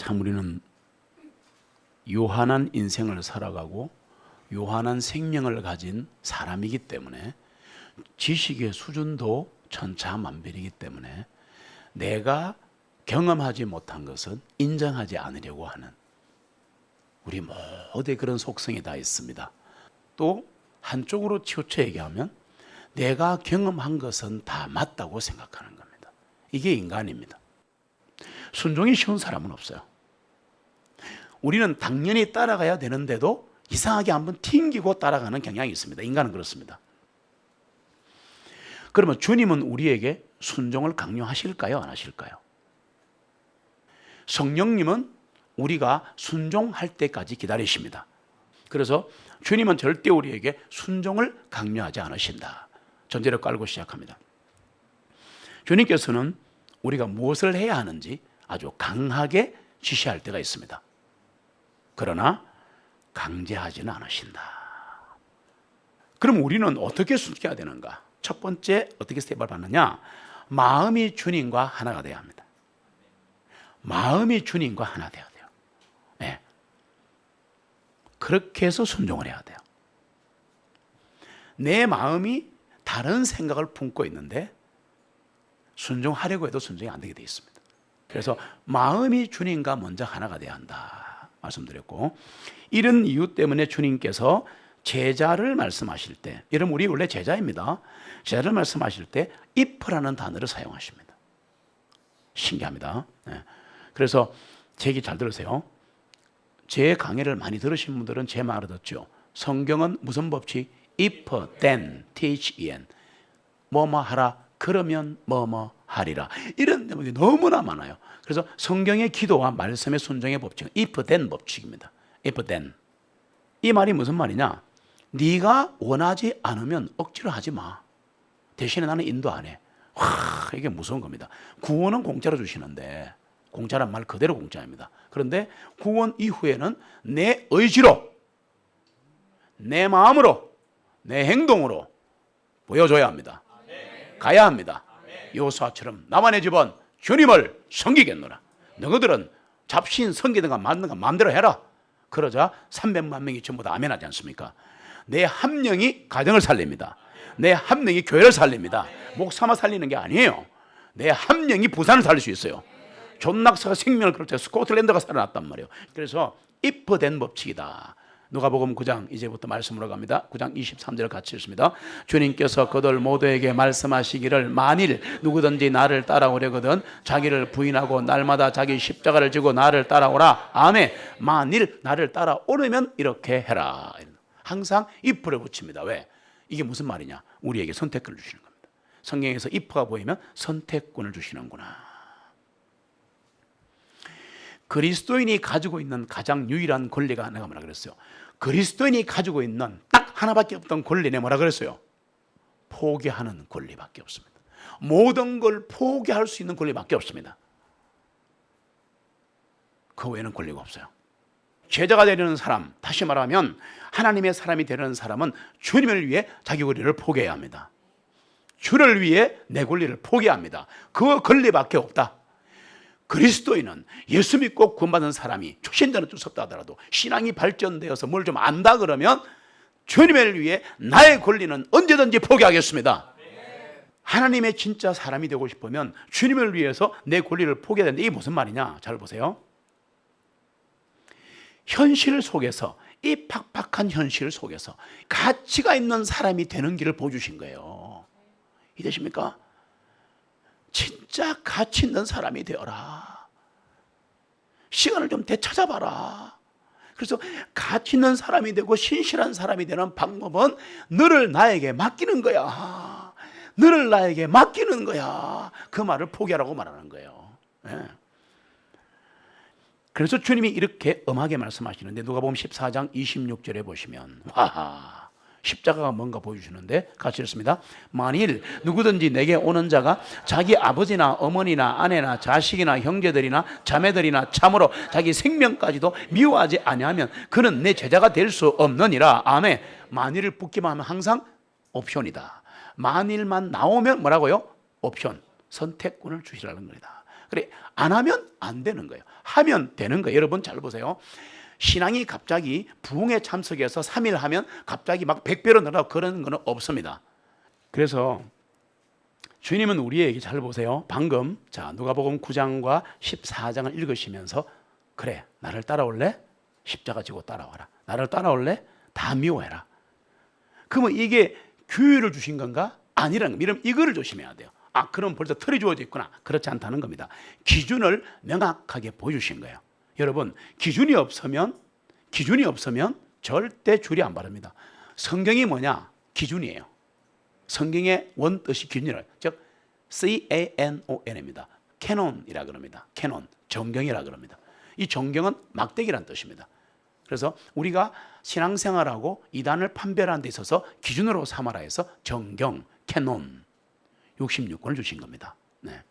참 우리는 요한한 인생을 살아가고 요한한 생명을 가진 사람이기 때문에 지식의 수준도 천차만별이기 때문에 내가 경험하지 못한 것은 인정하지 않으려고 하는 우리 모두의 그런 속성이 다 있습니다. 또 한쪽으로 치우쳐 얘기하면 내가 경험한 것은 다 맞다고 생각하는 겁니다. 이게 인간입니다. 순종이 쉬운 사람은 없어요. 우리는 당연히 따라가야 되는데도 이상하게 한번 튕기고 따라가는 경향이 있습니다. 인간은 그렇습니다. 그러면 주님은 우리에게 순종을 강요하실까요? 안 하실까요? 성령님은 우리가 순종할 때까지 기다리십니다. 그래서 주님은 절대 우리에게 순종을 강요하지 않으신다. 전제를 깔고 시작합니다. 주님께서는 우리가 무엇을 해야 하는지 아주 강하게 지시할 때가 있습니다. 그러나 강제하지는 않으신다. 그럼 우리는 어떻게 순종해야 되는가? 첫 번째 어떻게 스텝을 받느냐? 마음이 주님과 하나가 되어야 합니다. 마음이 주님과 하나 되어야 돼요. 네. 그렇게 해서 순종을 해야 돼요. 내 마음이 다른 생각을 품고 있는데 순종하려고 해도 순종이 안 되게 되어 있습니다. 그래서 마음이 주님과 먼저 하나가 되어야 한다 말씀드렸고, 이런 이유 때문에 주님께서 제자를 말씀하실 때, 여러분 우리 원래 제자입니다. 제자를 말씀하실 때 if라는 단어를 사용하십니다. 신기합니다. 네. 그래서 제 얘기 잘 들으세요. 제 강의를 많이 들으신 분들은 제 말을 듣죠. 성경은 무슨 법칙? if, then, teach, en. 뭐뭐 하라, 그러면 뭐뭐 하리라. 이런 내용이 너무나 많아요. 그래서 성경의 기도와 말씀의 순종의 법칙은 if, then 법칙입니다. if, then. 이 말이 무슨 말이냐? 네가 원하지 않으면 억지로 하지 마. 대신에 나는 인도 안 해. 이게 무서운 겁니다. 구원은 공짜로 주시는데, 공짜란 말 그대로 공짜입니다. 그런데 구원 이후에는 내 의지로, 내 마음으로, 내 행동으로 보여줘야 합니다. 가야 합니다. 여호수아처럼 나만의 집은 주님을 섬기겠노라. 너희들은 잡신 섬기는 거 맞는 거 마음대로 해라. 그러자 300만 명이 전부 다 아멘하지 않습니까? 내 한 명이 가정을 살립니다. 내 한 명이 교회를 살립니다. 목사만 살리는 게 아니에요. 내 한 명이 부산을 살릴 수 있어요. 존 낙사가 생명을 그렇게 스코틀랜드가 살아났단 말이에요. 그래서 if 된 법칙이다. 누가복음 9장 이제부터 말씀으로 갑니다. 9장 23절 같이 읽습니다. 주님께서 그들 모두에게 말씀하시기를 만일 누구든지 나를 따라오려거든 자기를 부인하고 날마다 자기 십자가를 지고 나를 따라오라. 아멘. 만일 나를 따라오려면 이렇게 해라. 항상 if를 붙입니다. 왜? 이게 무슨 말이냐? 우리에게 선택권을 주시는 겁니다. 성경에서 if가 보이면 선택권을 주시는구나. 그리스도인이 가지고 있는 가장 유일한 권리가 내가 뭐라 그랬어요? 그리스도인이 가지고 있는 딱 하나밖에 없던 권리는 뭐라 그랬어요? 포기하는 권리밖에 없습니다. 모든 걸 포기할 수 있는 권리밖에 없습니다. 그 외에는 권리가 없어요. 제자가 되려는 사람, 다시 말하면 하나님의 사람이 되려는 사람은 주님을 위해 자기 권리를 포기해야 합니다. 주를 위해 내 권리를 포기합니다. 그 권리밖에 없다. 그리스도인은 예수 믿고 구원받은 사람이 초신자는 좀 섭다 하더라도 신앙이 발전되어서 뭘 좀 안다 그러면 주님을 위해 나의 권리는 언제든지 포기하겠습니다. 하나님의 진짜 사람이 되고 싶으면 주님을 위해서 내 권리를 포기해야 되는데 이게 무슨 말이냐? 잘 보세요. 현실 속에서, 이 팍팍한 현실 속에서 가치가 있는 사람이 되는 길을 보여주신 거예요. 이해되십니까? 진짜 가치 있는 사람이 되어라. 시간을 좀 되찾아봐라. 그래서 가치 있는 사람이 되고 신실한 사람이 되는 방법은 너를 나에게 맡기는 거야. 너를 나에게 맡기는 거야. 그 말을 포기하라고 말하는 거예요. 네. 그래서 주님이 이렇게 엄하게 말씀하시는데 누가복음 14장 26절에 보시면 와, 십자가가 뭔가 보여주시는데 같이 읽습니다. 만일 누구든지 내게 오는 자가 자기 아버지나 어머니나 아내나 자식이나 형제들이나 자매들이나 참으로 자기 생명까지도 미워하지 아니하면 그는 내 제자가 될 수 없느니라. 아멘. 만일을 붙기만 하면 항상 옵션이다. 만일만 나오면 뭐라고요? 옵션, 선택권을 주시라는 겁니다. 그래, 안 하면 안 되는 거예요. 하면 되는 거예요. 여러분 잘 보세요. 신앙이 갑자기 부흥에 참석해서 3일 하면 갑자기 막 100배로 늘어나고 그런 건 없습니다. 그래서 주님은 우리에게 잘 보세요. 방금 자 누가복음 9장과 14장을 읽으시면서 그래 나를 따라올래? 십자가 지고 따라와라. 나를 따라올래? 다 미워해라. 그러면 이게 기회를 주신 건가? 아니라는 겁니다. 이거를 조심해야 돼요. 아 그럼 벌써 틀이 주어져 있구나. 그렇지 않다는 겁니다. 기준을 명확하게 보여주신 거예요. 여러분 기준이 없으면 절대 줄이 안 바릅니다. 성경이 뭐냐? 기준이에요. 성경의 원뜻이 기준이라, 즉 CANON입니다. 캐논이라 그럽니다. 캐논, 정경이라 그럽니다. 이 정경은 막대기란 뜻입니다. 그래서 우리가 신앙생활하고 이단을 판별하는 데 있어서 기준으로 삼아라 해서 정경, 캐논 66권을 주신 겁니다. 네.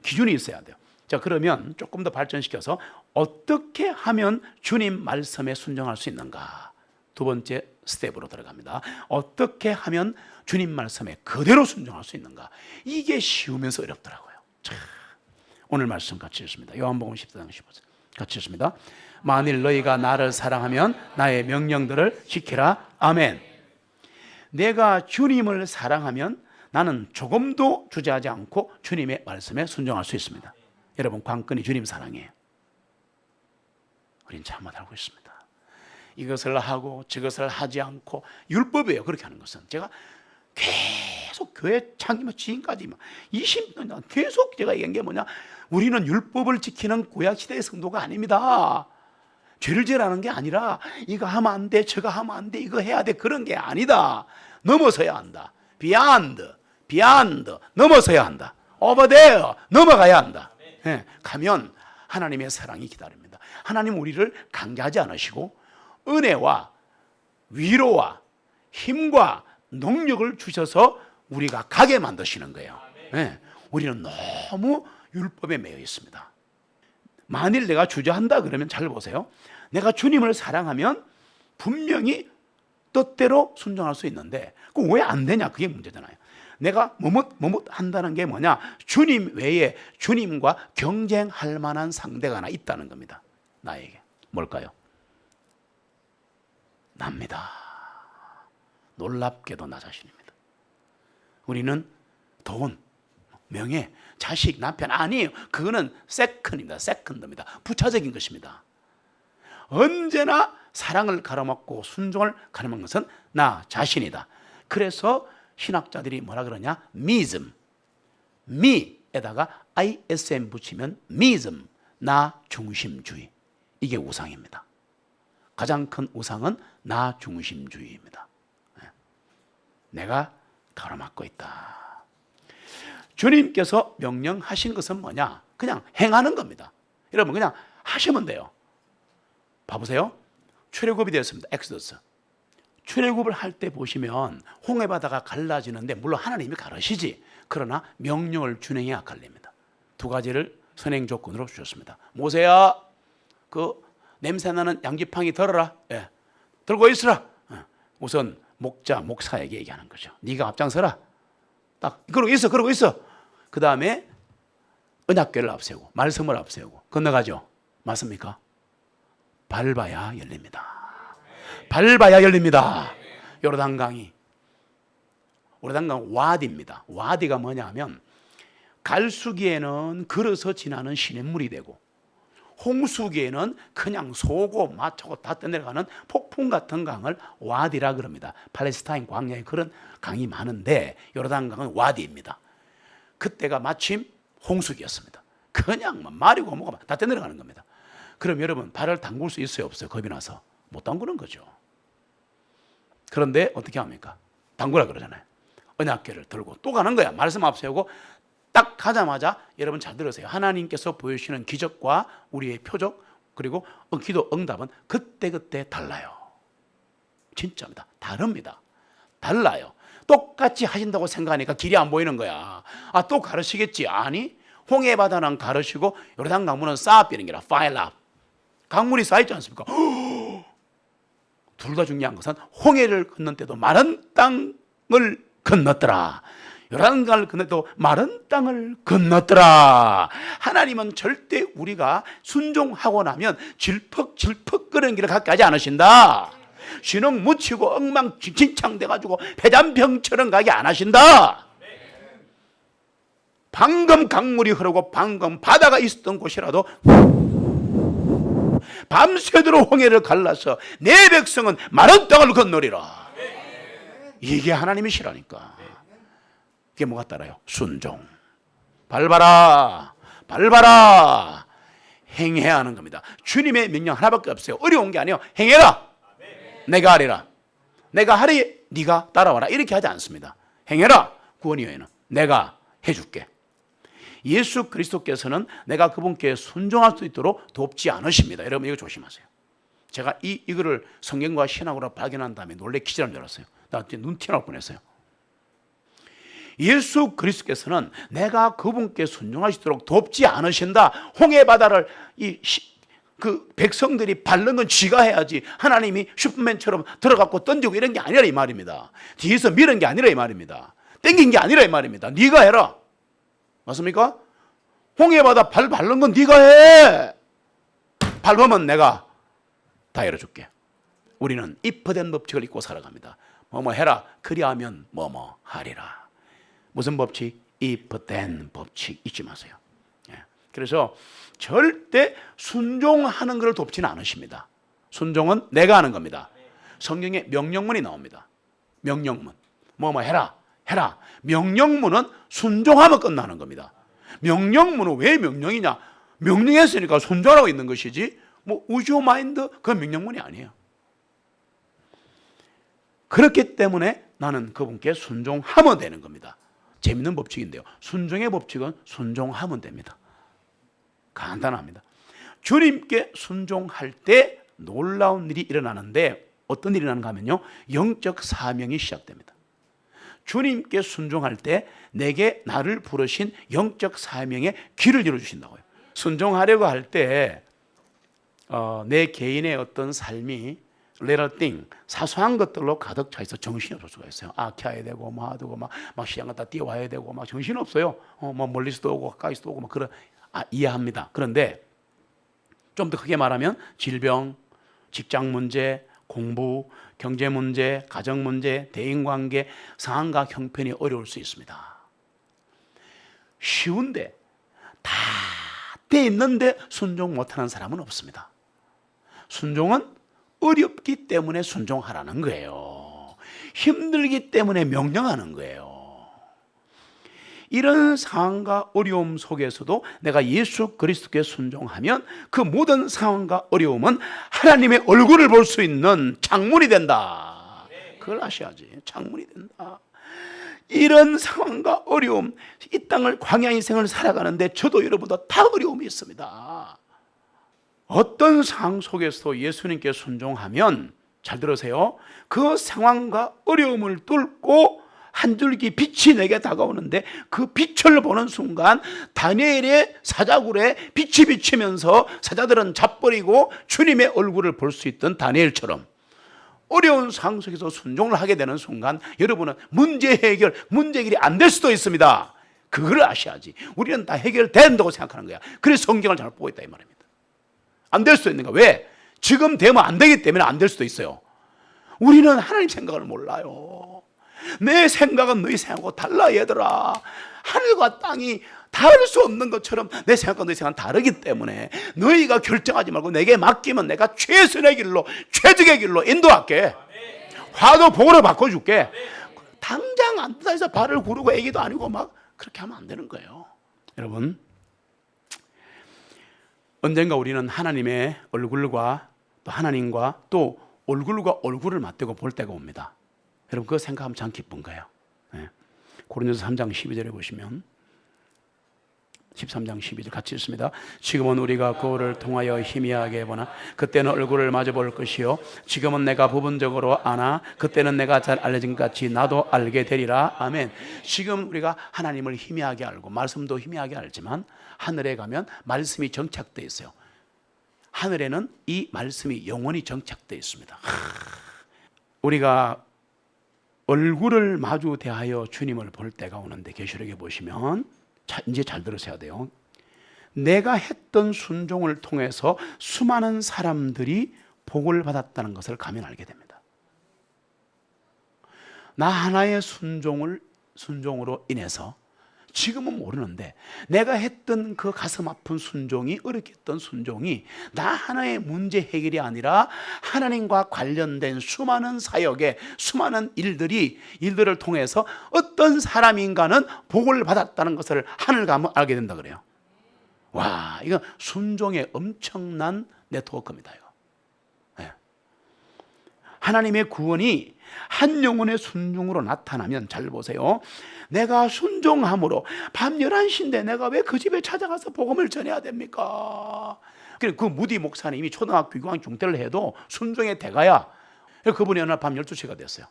기준이 있어야 돼요. 자 그러면 조금 더 발전시켜서 어떻게 하면 주님 말씀에 순종할 수 있는가? 두 번째 스텝으로 들어갑니다. 어떻게 하면 주님 말씀에 그대로 순종할 수 있는가? 이게 쉬우면서 어렵더라고요. 자, 오늘 말씀 같이 읽습니다. 요한복음 14장 15절 같이 읽습니다. 만일 너희가 나를 사랑하면 나의 명령들을 지키라. 아멘. 내가 주님을 사랑하면 나는 조금도 주저하지 않고 주님의 말씀에 순종할 수 있습니다. 여러분 관건이 주님 사랑이에요. 우린 잘못 알고 있습니다. 이것을 하고 저것을 하지 않고 율법이에요. 그렇게 하는 것은 제가 계속 교회 창기만 지금까지 20년 계속 제가 얘기한 게 뭐냐, 우리는 율법을 지키는 구약시대의 성도가 아닙니다. 죄를 지으라는 게 아니라 이거 하면 안 돼, 저거 하면 안 돼, 이거 해야 돼, 그런 게 아니다. 넘어서야 한다. beyond 넘어서야 한다. over there 넘어가야 한다. 네, 가면 하나님의 사랑이 기다립니다. 하나님 우리를 강제하지 않으시고 은혜와 위로와 힘과 능력을 주셔서 우리가 가게 만드시는 거예요. 네, 우리는 너무 율법에 매여 있습니다. 만일 내가 주저한다 그러면 잘 보세요. 내가 주님을 사랑하면 분명히 뜻대로 순종할 수 있는데 그 왜 안 되냐, 그게 문제잖아요. 내가 뭐뭇 한다는 게 뭐냐, 주님 외에 주님과 경쟁할 만한 상대가 하나 있다는 겁니다. 나에게 뭘까요? 납니다. 놀랍게도 나 자신입니다. 우리는 돈, 명예, 자식, 남편 아니에요. 그거는 세컨입니다. 세컨드입니다. 부차적인 것입니다. 언제나 사랑을 가로막고 순종을 가로막는 것은 나 자신이다. 그래서 신학자들이 뭐라 그러냐, 미즘, 미에다가 ISM 붙이면 미즘, 나 중심주의. 이게 우상입니다. 가장 큰 우상은 나 중심주의입니다. 내가 가로막고 있다. 주님께서 명령하신 것은 뭐냐? 그냥 행하는 겁니다. 여러분 그냥 하시면 돼요. 봐보세요. 출애굽이 되었습니다. 엑소더스. 출애굽을 할 때 보시면 홍해바다가 갈라지는데 물론 하나님이 가르시지, 그러나 명령을 준행해야 갈립니다. 두 가지를 선행 조건으로 주셨습니다. 모세야, 그 냄새나는 양지팡이 들어라. 예, 들고 있으라. 우선 목사에게 얘기하는 거죠. 네가 앞장서라. 딱 그러고 있어. 그 다음에 언약궤를 앞세우고 말씀을 앞세우고 건너가죠. 맞습니까? 밟아야 열립니다. 밟아야 열립니다. 요르단강이 와디입니다. 와디가 뭐냐 하면 갈수기에는 걸어서 지나는 시냇물이 되고 홍수기에는 그냥 쏘고 맞추고 다 떠내려가는 폭풍 같은 강을 와디라 그럽니다. 팔레스타인 광야에 그런 강이 많은데 요르단강은 와디입니다. 그때가 마침 홍수기였습니다. 그냥 마르고 뭐가 다 떠내려가는 겁니다. 그럼 여러분 발을 담글 수 있어요, 없어요? 겁이 나서 못 담그는 거죠. 그런데 어떻게 합니까? 담그라 그러잖아요. 언약궤를 들고 또 가는 거야. 말씀 앞세우고 딱 가자마자 여러분 잘 들으세요. 하나님께서 보여주시는 기적과 우리의 표적 그리고 기도 응답은 그때그때 달라요. 진짜입니다. 다릅니다. 달라요. 똑같이 하신다고 생각하니까 길이 안 보이는 거야. 아, 또 가르치겠지. 아니, 홍해바다는 가르치고 요르단 강물은 쌓아비는 게라 파일랍. 강물이 쌓였지 않습니까? 둘 다 중요한 것은 홍해를 건넌 때도 마른 땅을 건넜더라. 요단강을 건너도 마른 땅을 건넜더라. 하나님은 절대 우리가 순종하고 나면 질퍽질퍽 끓는 길을 가게 하지 않으신다. 신흥 묻히고 엉망진창 돼가지고 폐잔병처럼 가게 안 하신다. 방금 강물이 흐르고 방금 바다가 있었던 곳이라도 밤새도록 홍해를 갈라서 내 백성은 마른 땅을 건너리라. 이게 하나님이시라니까. 그게 뭐가 따라요? 순종. 밟아라, 밟아라. 행해야 하는 겁니다. 주님의 명령 하나밖에 없어요. 어려운 게 아니에요. 행해라. 내가 하리라. 내가 하리, 네가 따라와라. 이렇게 하지 않습니다. 행해라. 구원이여는 내가 해줄게. 예수 그리스도께서는 내가 그분께 순종할 수 있도록 돕지 않으십니다. 여러분 이거 조심하세요. 제가 이거를 성경과 신학으로 발견한 다음에 놀래 기절한 줄 알았어요. 나 눈 튀어나올 뻔했어요. 예수 그리스도께서는 내가 그분께 순종할 수 있도록 돕지 않으신다. 홍해 바다를 그 백성들이 밟는 건 지가 해야지 하나님이 슈퍼맨처럼 들어갔고 던지고 이런 게 아니라 이 말입니다. 뒤에서 밀은 게 아니라 이 말입니다. 땡긴 게 아니라 이 말입니다. 네가 해라. 맞습니까? 홍해바다 밟는 건 네가 해. 밟으면 내가 다 열어줄게. 우리는 입혀된 법칙을 잊고 살아갑니다. 뭐뭐 해라. 그리하면 뭐뭐 하리라. 무슨 법칙? 입혀된 법칙 잊지 마세요. 그래서 절대 순종하는 것을 돕지는 않으십니다. 순종은 내가 하는 겁니다. 성경에 명령문이 나옵니다. 명령문. 뭐뭐 해라. 해라. 명령문은 순종하면 끝나는 겁니다. 명령문은 왜 명령이냐? 명령했으니까 순종하고 있는 것이지 뭐 우주 마인드 그건 명령문이 아니에요. 그렇기 때문에 나는 그분께 순종하면 되는 겁니다. 재밌는 법칙인데요. 순종의 법칙은 순종하면 됩니다. 간단합니다. 주님께 순종할 때 놀라운 일이 일어나는데 어떤 일이 일어나는가 하면요. 영적 사명이 시작됩니다. 주님께 순종할 때 내게 나를 부르신 영적 사명의 길을 열어주신다고요. 순종하려고 할 때 내 개인의 어떤 삶이 little thing, 사소한 것들로 가득 차 있어 정신이 없을 수가 있어요. 아껴야 되고 뭐 하고 막 시장 갔다 뛰어와야 되고 막 정신 없어요. 뭐 멀리서도 오고 가까이서도 오고 막 그런 이해합니다. 그런데 좀 더 크게 말하면 질병, 직장 문제, 공부, 경제 문제, 가정 문제, 대인관계, 상황과 형편이 어려울 수 있습니다. 쉬운데 다 돼 있는데 순종 못하는 사람은 없습니다. 순종은 어렵기 때문에 순종하라는 거예요. 힘들기 때문에 명령하는 거예요. 이런 상황과 어려움 속에서도 내가 예수 그리스도께 순종하면 그 모든 상황과 어려움은 하나님의 얼굴을 볼 수 있는 창문이 된다. 그걸 아셔야지. 창문이 된다. 이런 상황과 어려움, 이 땅을 광야 인생을 살아가는데 저도 여러분도 다 어려움이 있습니다. 어떤 상황 속에서 예수님께 순종하면 잘 들으세요. 그 상황과 어려움을 뚫고 한 줄기 빛이 내게 다가오는데 그 빛을 보는 순간 다니엘의 사자굴에 빛이 비치면서 사자들은 자버리고 주님의 얼굴을 볼 수 있던 다니엘처럼 어려운 상황 속에서 순종을 하게 되는 순간 여러분은 문제 해결이 안 될 수도 있습니다. 그걸 아셔야지. 우리는 다 해결된다고 생각하는 거야. 그래서 성경을 잘못 보고 있다 이 말입니다. 안 될 수도 있는 거야. 왜? 지금 되면 안 되기 때문에 안 될 수도 있어요. 우리는 하나님 생각을 몰라요. 내 생각은 너희 생각하고 달라 얘들아. 하늘과 땅이 다를 수 없는 것처럼 내 생각과 너희 생각은 다르기 때문에 너희가 결정하지 말고 내게 맡기면 내가 최선의 길로 최적의 길로 인도할게. 화도 복으로 바꿔줄게. 당장 앉아서 발을 구르고 애기도 아니고 막 그렇게 하면 안 되는 거예요. 여러분 언젠가 우리는 하나님의 얼굴과 또 하나님과 또 얼굴과 얼굴을 맞대고 볼 때가 옵니다. 여러분 그거 생각하면 참 기쁜 거예요. 고린도서 3장 12절에 보시면 13장 12절 같이 읽습니다. 지금은 우리가 거울을 통하여 희미하게 보나 그때는 얼굴을 마주 볼 것이요 지금은 내가 부분적으로 아나 그때는 내가 잘 알려진 것 같이 나도 알게 되리라. 아멘. 지금 우리가 하나님을 희미하게 알고 말씀도 희미하게 알지만 하늘에 가면 말씀이 정착되어 있어요. 하늘에는 이 말씀이 영원히 정착되어 있습니다. 우리가 얼굴을 마주 대하여 주님을 볼 때가 오는데, 계시록에 보시면 이제 잘 들으셔야 돼요. 내가 했던 순종을 통해서 수많은 사람들이 복을 받았다는 것을 가면 알게 됩니다. 나 하나의 순종으로 인해서 지금은 모르는데, 내가 했던 그 가슴 아픈 순종이, 어렵게 했던 순종이 나 하나의 문제 해결이 아니라 하나님과 관련된 수많은 사역에 수많은 일들을 통해서 어떤 사람인가는 복을 받았다는 것을 하늘 가면 알게 된다 그래요. 와, 이거 순종의 엄청난 네트워크입니다. 이거. 네. 하나님의 구원이 한 영혼의 순종으로 나타나면, 잘 보세요. 내가 순종함으로 밤 11시인데 내가 왜 그 집에 찾아가서 복음을 전해야 됩니까? 그 무디 목사님이 초등학교 6학년 중퇴를 해도 순종의 대가야. 그분이 어느 날 밤 12시가 됐어요.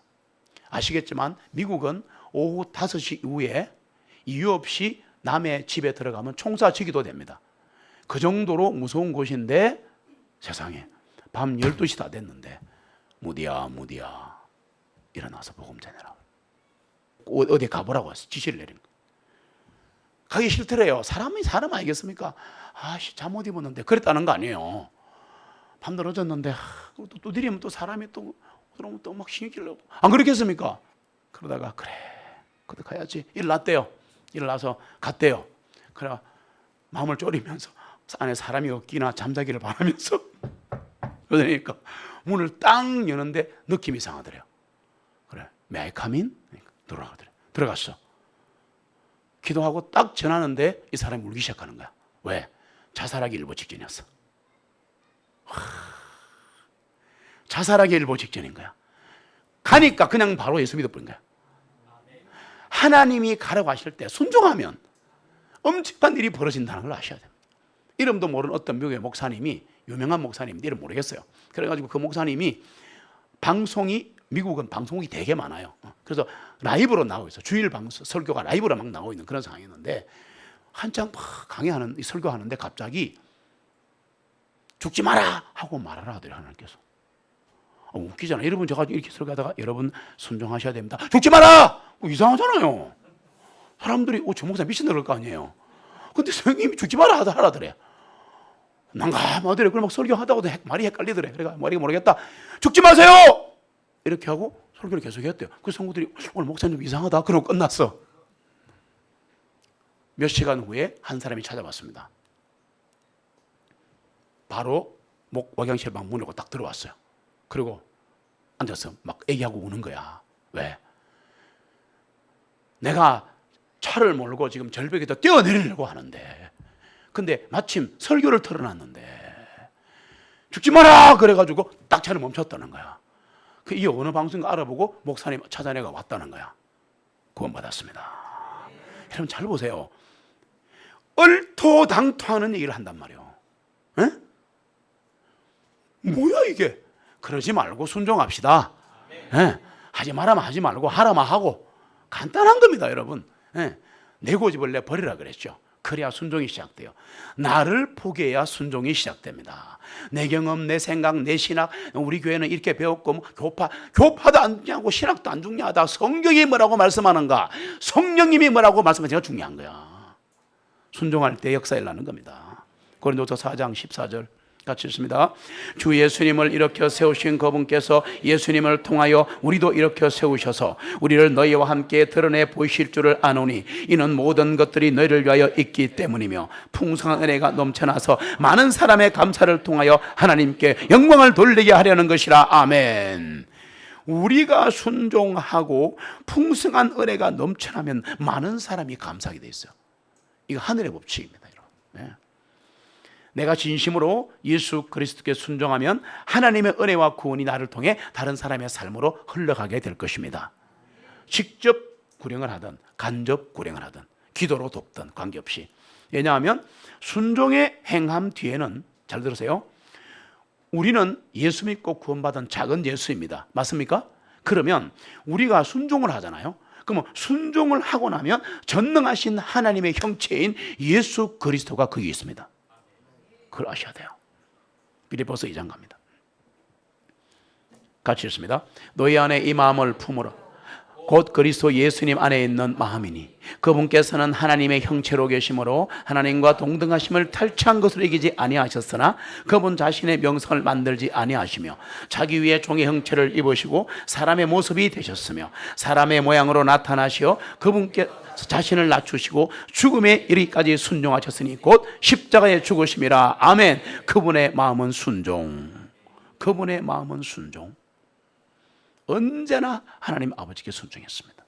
아시겠지만 미국은 오후 5시 이후에 이유 없이 남의 집에 들어가면 총사지기도 됩니다. 그 정도로 무서운 곳인데, 세상에 밤 12시 다 됐는데 무디야 일어나서 복음 전해라. 어디 가보라고 지시를 내린 거예요. 가기 싫더래요. 사람 아니겠습니까? 잠 못 입었는데 그랬다는 거 아니에요. 밤 늦어졌는데 또 드리면 또 사람이 또 그러면 또 막 신경 끼려고, 안 그렇겠습니까? 그러다가 그래 가야지 일어났대요. 일어나서 갔대요. 그래 마음을 졸이면서 안에 사람이 없기나 잠자기를 바라면서 그러니까 문을 딱 여는데 느낌이 이상하더래요. 그래, May I come in? 들어가더래. 들어갔어. 기도하고 딱 전하는데 이 사람이 울기 시작하는 거야. 왜? 자살하기 일보 직전이었어. 자살하기 일보 직전인 거야. 가니까 그냥 바로 예수 믿어버린 거야. 하나님이 가라고 하실 때 순종하면 엄청난 일이 벌어진다는 걸 아셔야 됩니다. 이름도 모르는 어떤 미국의 목사님이, 유명한 목사님인데 이름 모르겠어요. 그래가지고 그 목사님이 미국은 방송국이 되게 많아요. 그래서 라이브로 나오고 있어. 주일 방송 설교가 라이브로 막 나오고 있는 그런 상황이었는데, 한창 막 강의하는 설교하는데 갑자기 죽지 마라 하고 말하라 하더래요. 하나님께서. 웃기잖아. 여러분, 제가 이렇게 설교하다가 여러분 순종하셔야 됩니다. 죽지 마라! 이상하잖아요. 사람들이 저 목사 미친다 그럴 거 아니에요. 근데 선생님이 죽지 마라 하라더래. 난감하더래. 그럼 막 설교하다가도 말이 헷갈리더래. 그래가 머리가 모르겠다. 죽지 마세요! 이렇게 하고 설교를 계속 했대요. 그 성도들이 오늘 목사님 좀 이상하다. 그러고 끝났어. 몇 시간 후에 한 사람이 찾아왔습니다. 바로 목wak양실 방 문을 열고 딱 들어왔어요. 그리고 앉아서 막 얘기하고 우는 거야. 왜? 내가 차를 몰고 지금 절벽에다 뛰어내리려고 하는데, 근데 마침 설교를 틀어놨는데 죽지 마라! 그래가지고 딱 차를 멈췄다는 거야. 이 어느 방송인가 알아보고 목사님 찾아내가 왔다는 거야. 구원받았습니다. 여러분 잘 보세요. 얼토당토하는 얘기를 한단 말이에요. 에? 뭐야 이게? 그러지 말고 순종합시다. 에? 하지 말라면 하지 말고 하라면 하고, 간단한 겁니다 여러분. 에? 내 고집을 내 버리라 그랬죠. 그래야 순종이 시작돼요. 나를 포기해야 순종이 시작됩니다. 내 경험, 내 생각, 내 신학, 우리 교회는 이렇게 배웠고, 교파도 안 죽냐고 신학도 안 죽냐하다. 성경이 뭐라고 말씀하는가, 성령님이 뭐라고 말씀하는지가 중요한 거야. 순종할 때 역사 일어나는 겁니다. 고린도서 4장 14절 같이 읽습니다. 주 예수님을 일으켜 세우신 그분께서 예수님을 통하여 우리도 일으켜 세우셔서 우리를 너희와 함께 드러내 보이실 줄을 아노니, 이는 모든 것들이 너희를 위하여 있기 때문이며 풍성한 은혜가 넘쳐나서 많은 사람의 감사를 통하여 하나님께 영광을 돌리게 하려는 것이라. 아멘. 우리가 순종하고 풍성한 은혜가 넘쳐나면 많은 사람이 감사하게 돼 있어요. 이거 하늘의 법칙입니다. 네. 내가 진심으로 예수 그리스도께 순종하면 하나님의 은혜와 구원이 나를 통해 다른 사람의 삶으로 흘러가게 될 것입니다. 직접 구령을 하든 간접 구령을 하든 기도로 돕든 관계없이. 왜냐하면 순종의 행함 뒤에는, 잘 들으세요, 우리는 예수 믿고 구원받은 작은 예수입니다. 맞습니까? 그러면 우리가 순종을 하잖아요. 그러면 순종을 하고 나면 전능하신 하나님의 형체인 예수 그리스도가 거기 있습니다. 그걸 아셔야 돼요. 빌립보서 2장 갑니다. 같이 읽습니다. 너희 안에 이 마음을 품으라. 곧 그리스도 예수님 안에 있는 마음이니 그분께서는 하나님의 형체로 계심으로 하나님과 동등하심을 탈취한 것으로 이기지 아니하셨으나 그분 자신의 명성을 만들지 아니하시며 자기 위에 종의 형체를 입으시고 사람의 모습이 되셨으며 사람의 모양으로 나타나시어 그분께 자신을 낮추시고 죽음에 이르기까지 순종하셨으니 곧 십자가에 죽으심이라. 아멘. 그분의 마음은 순종. 그분의 마음은 순종. 언제나 하나님 아버지께 순종했습니다.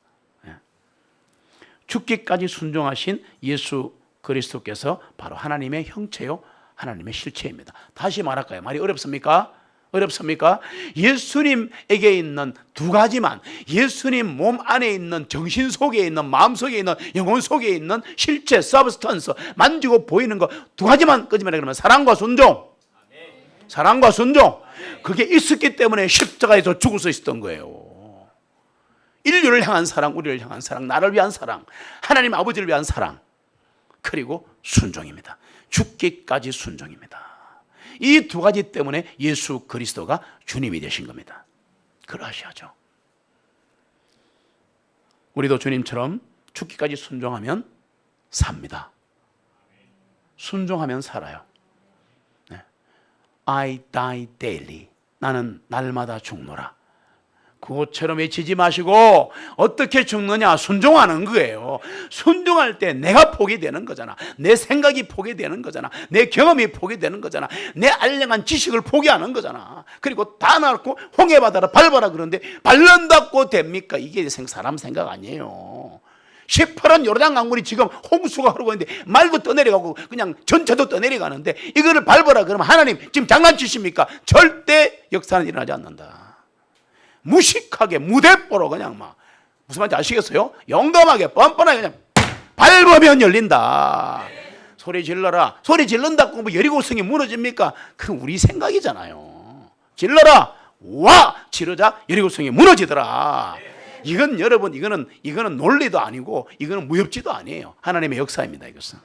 죽기까지 순종하신 예수 그리스도께서 바로 하나님의 형체요 하나님의 실체입니다. 다시 말할까요? 말이 어렵습니까? 어렵습니까? 예수님에게 있는 두 가지만, 예수님 몸 안에 있는 정신 속에 있는, 마음 속에 있는, 영혼 속에 있는 실체, 서브스턴스, 만지고 보이는 거 두 가지만 끄집어내 그러면 사랑과 순종. 사랑과 순종. 그게 있었기 때문에 십자가에서 죽을 수 있었던 거예요. 인류를 향한 사랑, 우리를 향한 사랑, 나를 위한 사랑, 하나님 아버지를 위한 사랑, 그리고 순종입니다. 죽기까지 순종입니다. 이 두 가지 때문에 예수 그리스도가 주님이 되신 겁니다. 그러하셔야죠. 우리도 주님처럼 죽기까지 순종하면 삽니다. 순종하면 살아요. I die daily. 나는 날마다 죽노라. 그것처럼 외치지 마시고 어떻게 죽느냐? 순종하는 거예요. 순종할 때 내가 포기되는 거잖아. 내 생각이 포기되는 거잖아. 내 경험이 포기되는 거잖아. 내 알량한 지식을 포기하는 거잖아. 그리고 다 낳고 홍해바다를 밟아라 그러는데 밟는다고 됩니까? 이게 사람 생각 아니에요. 시퍼런 요르단 강물이 지금 홍수가 흐르고 있는데 말도 떠내려가고 그냥 전체도 떠내려가는데 이거를 밟아라 그러면 하나님 지금 장난치십니까? 절대 역사는 일어나지 않는다. 무식하게 무대뽀로 그냥 막 무슨 말인지 아시겠어요? 영감하게 뻔뻔하게 그냥 밟으면 열린다. 소리 질러라. 소리 질른다고 뭐 여리고성이 무너집니까? 그건 우리 생각이잖아요. 질러라. 와 지르자 여리고성이 무너지더라. 이건 여러분 이거는 논리도 아니고 이거는 무협지도 아니에요. 하나님의 역사입니다. 이것은.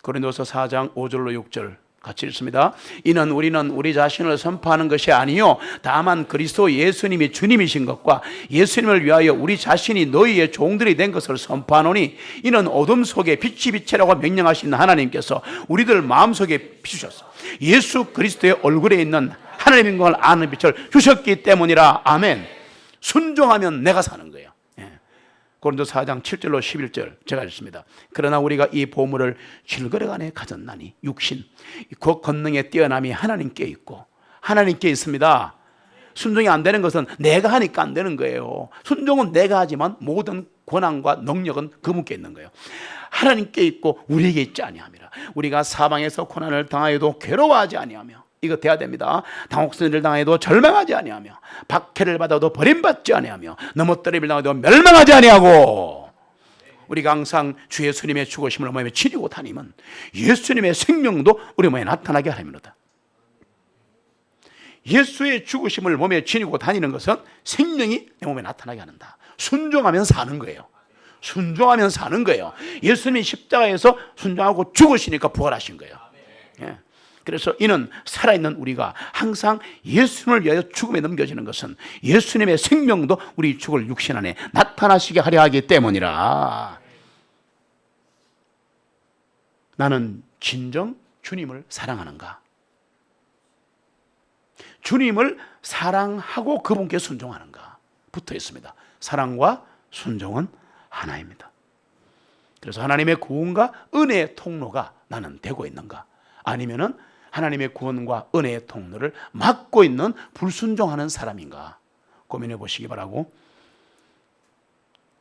고린도서 4장 5절로 6절 같이 읽습니다. 이는 우리는 우리 자신을 선포하는 것이 아니요 다만 그리스도 예수님이 주님이신 것과 예수님을 위하여 우리 자신이 너희의 종들이 된 것을 선포하노니 이는 어둠 속에 빛이 비치라고 명령하신 하나님께서 우리들 마음속에 비추셨어. 예수 그리스도의 얼굴에 있는 하나님의 영광을 아는 빛을 주셨기 때문이라. 아멘. 순종하면 내가 사는 거예요. 고린도서 4장 7절로 11절 제가 읽습니다. 그러나 우리가 이 보물을 질거력 안에 가졌나니 육신 그 권능의 뛰어남이 하나님께 있고 하나님께 있습니다. 순종이 안 되는 것은 내가 하니까 안 되는 거예요. 순종은 내가 하지만 모든 권한과 능력은 그분께 있는 거예요. 하나님께 있고 우리에게 있지 아니함이라. 우리가 사방에서 고난을 당하여도 괴로워하지 아니하며 이거 돼야 됩니다. 당혹스러움을 당해도 절망하지 아니하며 박해를 받아도 버림받지 아니하며 넘어뜨림을 당해도 멸망하지 아니하고 우리가 항상 주 예수님의 죽으심을 몸에 지니고 다니면 예수님의 생명도 우리 몸에 나타나게 하렵니다. 예수의 죽으심을 몸에 지니고 다니는 것은 생명이 내 몸에 나타나게 하는다. 순종하면 사는 거예요. 순종하면 사는 거예요. 예수님이 십자가에서 순종하고 죽으시니까 부활하신 거예요. 그래서 이는 살아있는 우리가 항상 예수님을 위하여 죽음에 넘겨지는 것은 예수님의 생명도 우리 죽을 육신 안에 나타나시게 하려 하기 때문이라. 나는 진정 주님을 사랑하는가? 주님을 사랑하고 그분께 순종하는가? 붙어 있습니다. 사랑과 순종은 하나입니다. 그래서 하나님의 구원과 은혜의 통로가 나는 되고 있는가? 아니면은 하나님의 구원과 은혜의 통로를 막고 있는 불순종하는 사람인가 고민해 보시기 바라고,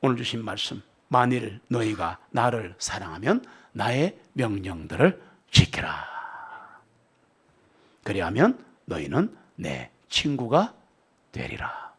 오늘 주신 말씀, 만일 너희가 나를 사랑하면 나의 명령들을 지켜라. 그리하면 너희는 내 친구가 되리라.